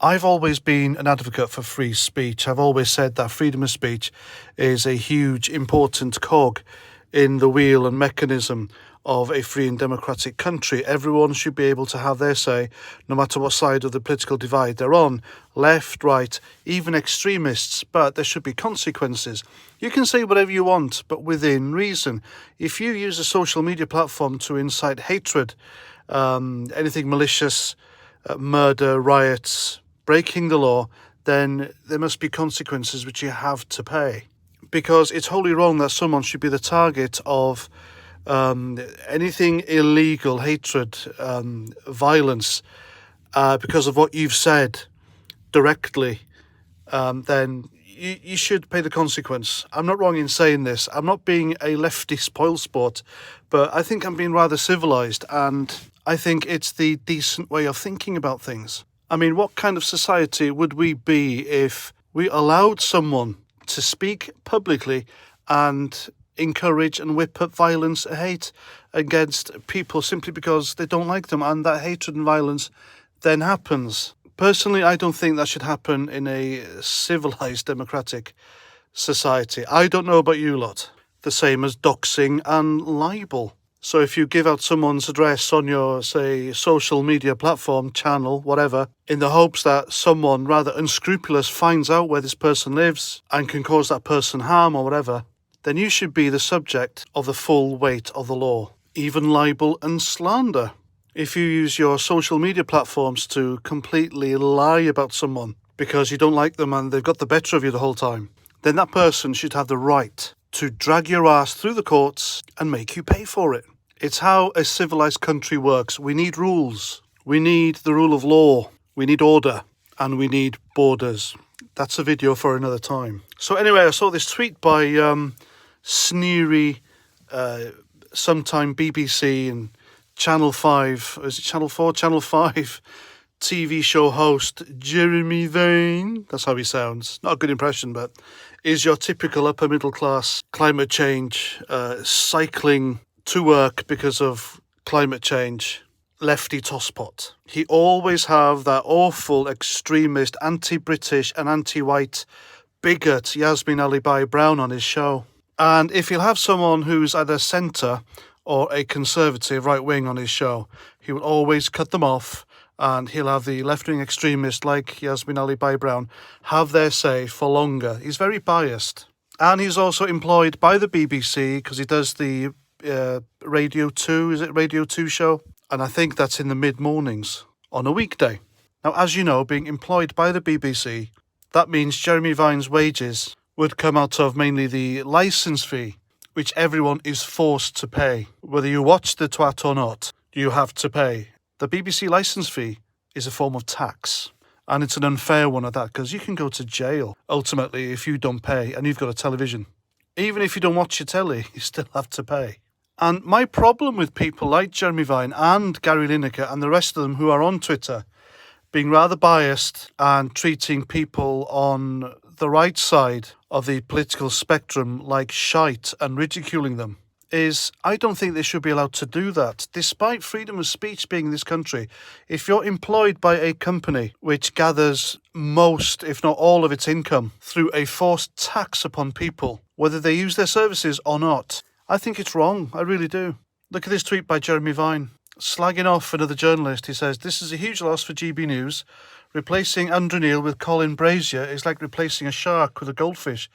I've always been an advocate for free speech. I've always said that freedom of speech is a huge, important cog in the wheel and mechanism of a free and democratic country. Everyone should be able to have their say, no matter what side of the political divide they're on, left, right, even extremists, but there should be consequences. You can say whatever you want, but within reason. If you use a social media platform to incite hatred, anything malicious, murder, riots, breaking the law, then there must be consequences which you have to pay. Because it's wholly wrong that someone should be the target of anything illegal, hatred, violence, because of what you've said directly, then you should pay the consequence. I'm not wrong in saying this. I'm not being a lefty spoilsport, but I think I'm being rather civilised, and I think it's the decent way of thinking about things. I mean, what kind of society would we be if we allowed someone to speak publicly and encourage and whip up violence and hate against people simply because they don't like them, and that hatred and violence then happens? Personally, I don't think that should happen in a civilised democratic society. I don't know about you lot. The same as doxing and libel. So if you give out someone's address on your, say, social media platform, channel, whatever, in the hopes that someone rather unscrupulous finds out where this person lives and can cause that person harm or whatever, then you should be the subject of the full weight of the law. Even libel and slander. If you use your social media platforms to completely lie about someone because you don't like them and they've got the better of you the whole time, then that person should have the right to drag your ass through the courts and make you pay for it. It's how a civilised country works. We need rules. We need the rule of law. We need order. And we need borders. That's a video for another time. So anyway, I saw this tweet by sneery, sometime BBC and Channel 5, is it Channel 4? Channel 5 TV show host Jeremy Vine. That's how he sounds. Not a good impression, but is your typical upper middle class climate change, cycling to work because of climate change, lefty tosspot. He always have that awful extremist, anti-British and anti-white bigot Yasmin Ali Brown on his show. And if he'll have someone who's either centre or a conservative right wing on his show, he will always cut them off, and he'll have the left-wing extremists like Yasmin Ali Brown have their say for longer. He's very biased. And he's also employed by the BBC because he does the Radio 2, is it Radio 2 show? And I think that's in the mid-mornings on a weekday. Now, as you know, being employed by the BBC, that means Jeremy Vine's wages would come out of mainly the licence fee, which everyone is forced to pay. Whether you watch the twat or not, you have to pay. The BBC licence fee is a form of tax, and it's an unfair one at that, because you can go to jail, ultimately, if you don't pay and you've got a television. Even if you don't watch your telly, you still have to pay. And my problem with people like Jeremy Vine and Gary Lineker and the rest of them who are on Twitter being rather biased and treating people on the right side of the political spectrum like shite and ridiculing them is I don't think they should be allowed to do that. Despite freedom of speech being in this country, if you're employed by a company which gathers most, if not all, of its income through a forced tax upon people, whether they use their services or not, I think it's wrong. I really do. Look at this tweet by Jeremy Vine. Slagging off another journalist, he says, "This is a huge loss for GB News. Replacing Andrew Neil with Colin Brazier is like replacing a shark with a goldfish.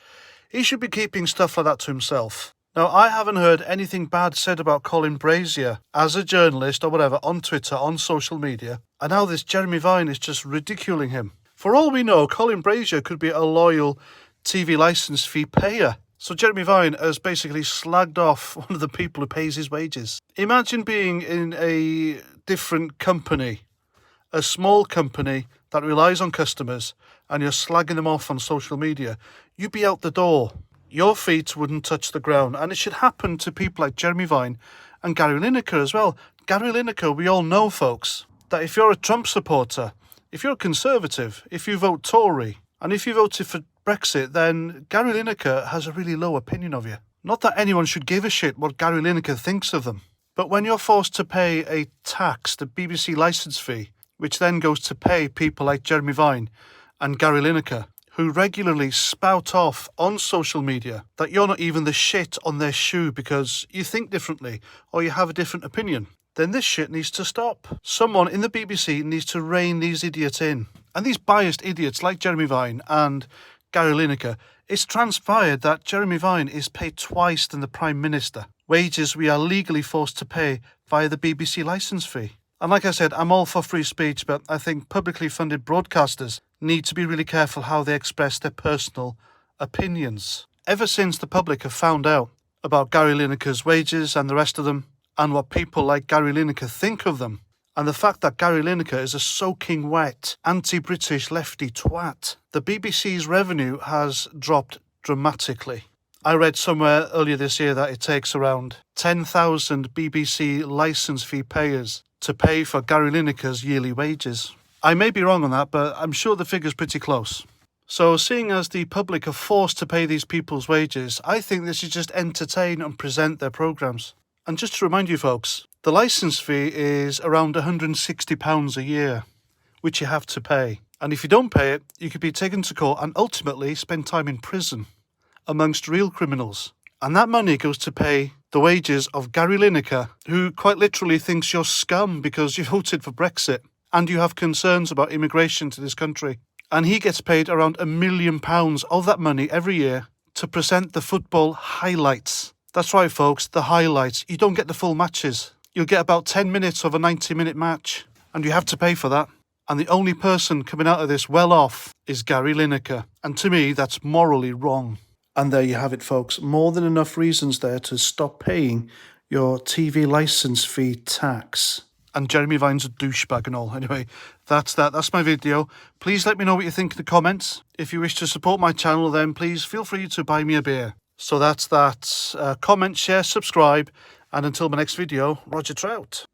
He should be keeping stuff like that to himself." Now, I haven't heard anything bad said about Colin Brazier as a journalist or whatever on Twitter, on social media, and now this Jeremy Vine is just ridiculing him. For all we know, Colin Brazier could be a loyal TV licence fee payer. So Jeremy Vine has basically slagged off one of the people who pays his wages. Imagine being in a different company, a small company that relies on customers, and you're slagging them off on social media. You'd be out the door. Your feet wouldn't touch the ground. And it should happen to people like Jeremy Vine and Gary Lineker as well. Gary Lineker, we all know, folks, that if you're a Trump supporter, if you're a Conservative, if you vote Tory, and if you voted for Brexit, then Gary Lineker has a really low opinion of you. Not that anyone should give a shit what Gary Lineker thinks of them. But when you're forced to pay a tax, the BBC licence fee, which then goes to pay people like Jeremy Vine and Gary Lineker, who regularly spout off on social media that you're not even the shit on their shoe because you think differently or you have a different opinion, then this shit needs to stop. Someone in the BBC needs to rein these idiots in. And these biased idiots like Jeremy Vine and Gary Lineker, it's transpired that Jeremy Vine is paid twice than the Prime Minister, wages we are legally forced to pay via the BBC licence fee. And like I said, I'm all for free speech, but I think publicly funded broadcasters need to be really careful how they express their personal opinions. Ever since the public have found out about Gary Lineker's wages and the rest of them, and what people like Gary Lineker think of them, and the fact that Gary Lineker is a soaking wet, anti-British lefty twat, the BBC's revenue has dropped dramatically. I read somewhere earlier this year that it takes around 10,000 BBC licence fee payers to pay for Gary Lineker's yearly wages. I may be wrong on that, but I'm sure the figure's pretty close. So seeing as the public are forced to pay these people's wages, I think they should just entertain and present their programmes. And just to remind you folks, the licence fee is around £160 a year, which you have to pay. And if you don't pay it, you could be taken to court and ultimately spend time in prison amongst real criminals. And that money goes to pay the wages of Gary Lineker, who quite literally thinks you're scum because you voted for Brexit and you have concerns about immigration to this country. And he gets paid around £1 million of that money every year to present the football highlights. That's right, folks, the highlights. You don't get the full matches. You'll get about 10 minutes of a 90-minute match, and you have to pay for that. And the only person coming out of this well off is Gary Lineker. And to me, that's morally wrong. And there you have it, folks. More than enough reasons there to stop paying your TV licence fee tax. And Jeremy Vine's a douchebag and all. Anyway, that's that. That's my video. Please let me know what you think in the comments. If you wish to support my channel, then please feel free to buy me a beer. So that's that. Comment, share, subscribe. And until my next video, Roger Trout.